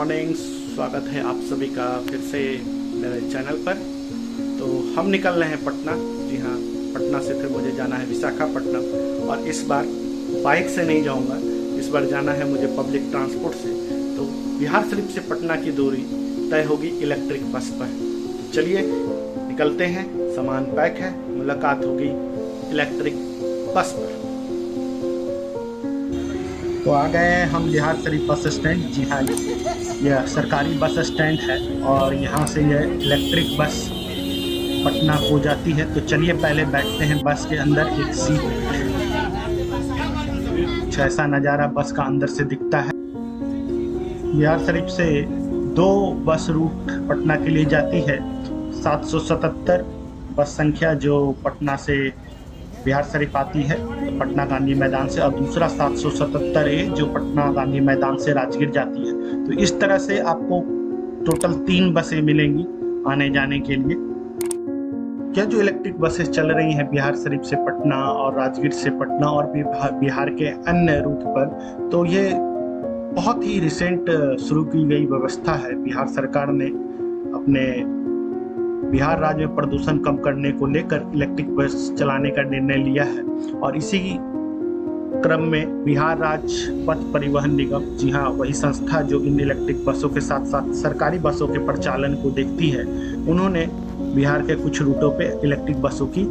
Morning. स्वागत है आप सभी का फिर से मेरे चैनल पर। तो हम निकल रहे हैं पटना। जी हाँ, पटना से फिर मुझे जाना है विशाखापट्टनम, और इस बार बाइक से नहीं जाऊंगा, इस बार जाना है मुझे पब्लिक ट्रांसपोर्ट से। तो बिहार शरीफ से पटना की दूरी तय होगी इलेक्ट्रिक बस पर। तो चलिए निकलते हैं, सामान पैक है, मुलाकात होगी इलेक्ट्रिक बस पर। तो आ गए हैं हम बिहार शरीफ बस स्टैंड। जी हाँ, यह सरकारी बस स्टैंड है और यहाँ से यह इलेक्ट्रिक बस पटना को जाती है। तो चलिए पहले बैठते हैं बस के अंदर, एक सीट। ऐसा नज़ारा बस का अंदर से दिखता है। बिहार शरीफ से 2 बस रूट पटना के लिए जाती है। 777 बस संख्या जो पटना से बिहार शरीफ आती है, तो पटना गांधी मैदान से, और दूसरा 777A जो पटना गांधी मैदान से राजगीर जाती है। तो इस तरह से आपको टोटल 3 बसें मिलेंगी आने जाने के लिए। क्या जो इलेक्ट्रिक बसेस चल रही हैं बिहार शरीफ से पटना और राजगीर से पटना और भी बिहार के अन्य रूट पर, तो ये बहुत ही रिसेंट शुरू की गई व्यवस्था है। बिहार सरकार ने अपने बिहार राज्य में प्रदूषण कम करने को लेकर इलेक्ट्रिक बस चलाने का निर्णय लिया है, और इसी क्रम में बिहार राज्य पथ परिवहन निगम, जी हाँ वही संस्था जो इन इलेक्ट्रिक बसों के साथ साथ सरकारी बसों के परिचालन को देखती है, उन्होंने बिहार के कुछ रूटों पे इलेक्ट्रिक बसों की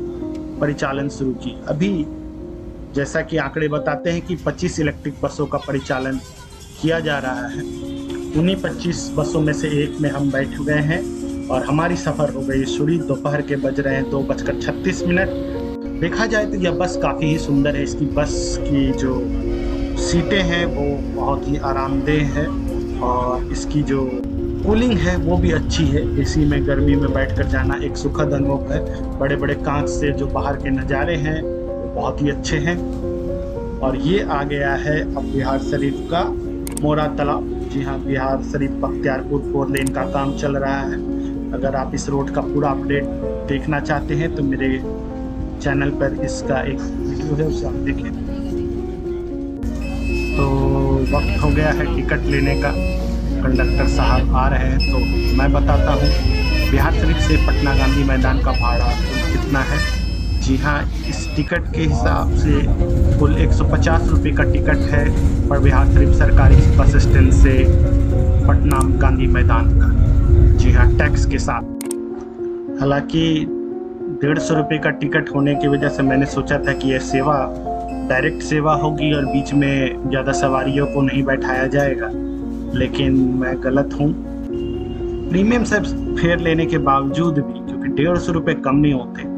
परिचालन शुरू की। अभी जैसा कि आंकड़े बताते हैं कि 25 इलेक्ट्रिक बसों का परिचालन किया जा रहा है। उन्हीं 25 बसों में से एक में हम बैठ गए हैं और हमारी सफ़र हो गई शुरू। दोपहर के बज रहे हैं 2:36। देखा जाए तो यह बस काफ़ी ही सुंदर है। इसकी बस की जो सीटें हैं वो बहुत ही आरामदेह है, और इसकी जो कूलिंग है वो भी अच्छी है। एसी में गर्मी में बैठकर जाना एक सुखद अनुभव है। बड़े बड़े कांच से जो बाहर के नज़ारे हैं वो बहुत ही अच्छे हैं। और ये आ गया है अब बिहार शरीफ का मोरा तालाब। जी हाँ, बिहार शरीफ बख्तियारपुर 4 लेन का काम चल रहा है। अगर आप इस रोड का पूरा अपडेट देखना चाहते हैं तो मेरे चैनल पर इसका एक वीडियो है, उसे आप देखें। तो वक्त हो गया है टिकट लेने का। कंडक्टर साहब आ रहे हैं, तो मैं बताता हूँ बिहार शरीफ से पटना गांधी मैदान का भाड़ा कितना है। जी हाँ, इस टिकट के हिसाब से कुल 150 रुपये का टिकट है पर बिहार शरीफ सरकारी बस स्टैंड से पटना गांधी मैदान का। जी हाँ, टैक्स के साथ। हालांकि 150 रुपये का टिकट होने की वजह से मैंने सोचा था कि यह सेवा डायरेक्ट सेवा होगी और बीच में ज़्यादा सवारियों को नहीं बैठाया जाएगा, लेकिन मैं गलत हूँ। प्रीमियम से फेयर लेने के बावजूद भी, क्योंकि 150 रुपये कम नहीं होते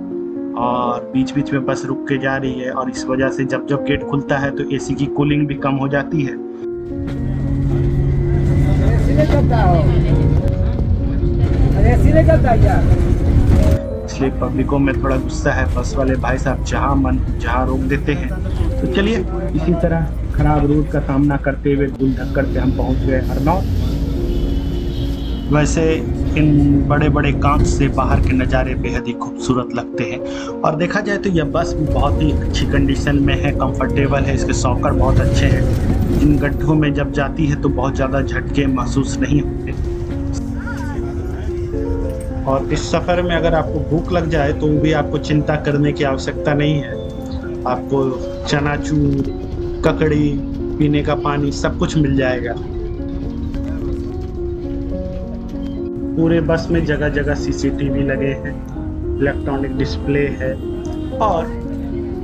और बीच बीच में बस रुक के जा रही है, और इस वजह से जब जब गेट खुलता है तो एसी की कूलिंग भी कम हो जाती है। इसलिए पब्लिकों में थोड़ा गुस्सा है। बस वाले भाई साहब जहाँ मन जहाँ रोक देते हैं। तो चलिए इसी तरह खराब रूट का सामना करते हुए गुल धक्कड़ पे हम पहुँच गए हरनौत। वैसे इन बड़े बड़े कांच से बाहर के नज़ारे बेहद ही खूबसूरत लगते हैं, और देखा जाए तो यह बस भी बहुत ही अच्छी कंडीशन में है, कंफर्टेबल है। इसके सॉकर बहुत अच्छे हैं। इन गड्ढों में जब जाती है तो बहुत ज़्यादा झटके महसूस नहीं होते। और इस सफ़र में अगर आपको भूख लग जाए तो भी आपको चिंता करने की आवश्यकता नहीं है। आपको चनाचूर, ककड़ी, पीने का पानी सब कुछ मिल जाएगा। पूरे बस में जगह जगह CCTV लगे हैं, इलेक्ट्रॉनिक डिस्प्ले है, और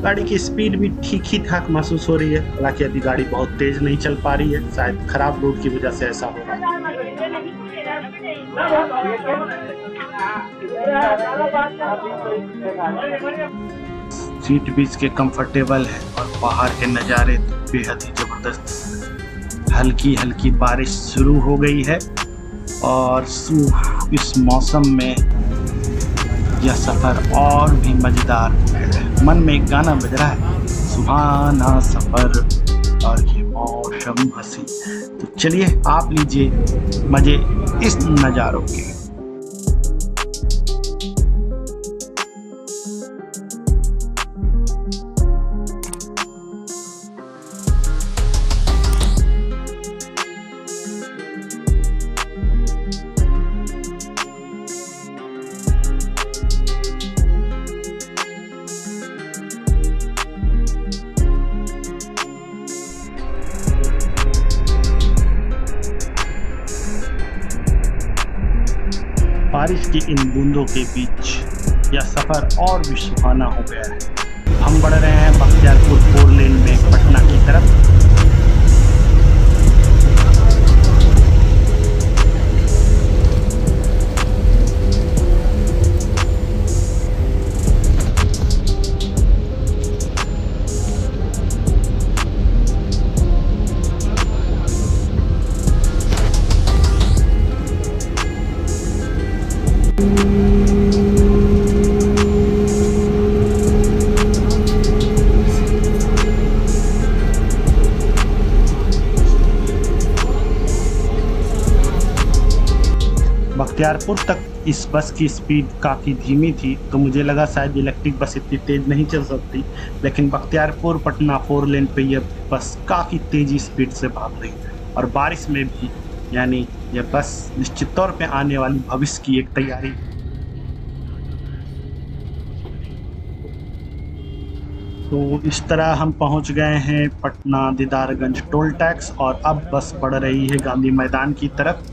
गाड़ी की स्पीड भी ठीक ही ठाक महसूस हो रही है। हालांकि अभी गाड़ी बहुत तेज़ नहीं चल पा रही है, शायद खराब रोड की वजह से ऐसा हो रहा है। सीट भी इसके कंफर्टेबल है और बाहर के नज़ारे बेहद ही ज़बरदस्त। हल्की हल्की बारिश शुरू हो गई है, और इस मौसम में यह सफ़र और भी मज़ेदार है। मन में एक गाना बज रहा है, सुहाना सफ़र और ये मौसम हंसी। तो चलिए आप लीजिए मज़े इस नज़ारों के। बारिश की इन बूंदों के बीच यह सफ़र और भी सुहाना हो गया है। हम बढ़ रहे हैं बख्तियारपुर 4 लेन में पटना की तरफ। बख्तियारपुर तक इस बस की स्पीड काफ़ी धीमी थी, तो मुझे लगा शायद इलेक्ट्रिक बस इतनी तेज़ नहीं चल सकती, लेकिन बख्तियारपुर पटना 4 लेन पे यह बस काफ़ी तेज़ी स्पीड से भाग रही है और बारिश में भी। यानी यह बस निश्चित तौर पे आने वाली भविष्य की एक तैयारी है। तो इस तरह हम पहुंच गए हैं पटना दीदारगंज टोल टैक्स और अब बस बढ़ रही है गांधी मैदान की तरफ।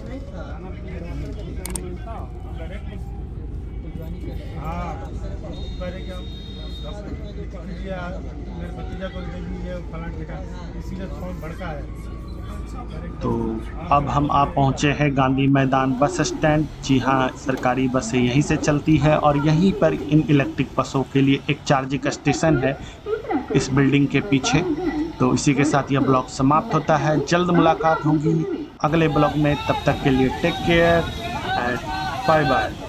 तो अब हम आ पहुँचे हैं गांधी मैदान बस स्टैंड। जी हाँ, सरकारी बसें यहीं से चलती है और यहीं पर इन इलेक्ट्रिक बसों के लिए एक चार्जिंग स्टेशन है इस बिल्डिंग के पीछे। तो इसी के साथ यह ब्लॉग समाप्त होता है। जल्द मुलाकात होगी अगले ब्लॉग में, तब तक के लिए take care and bye bye.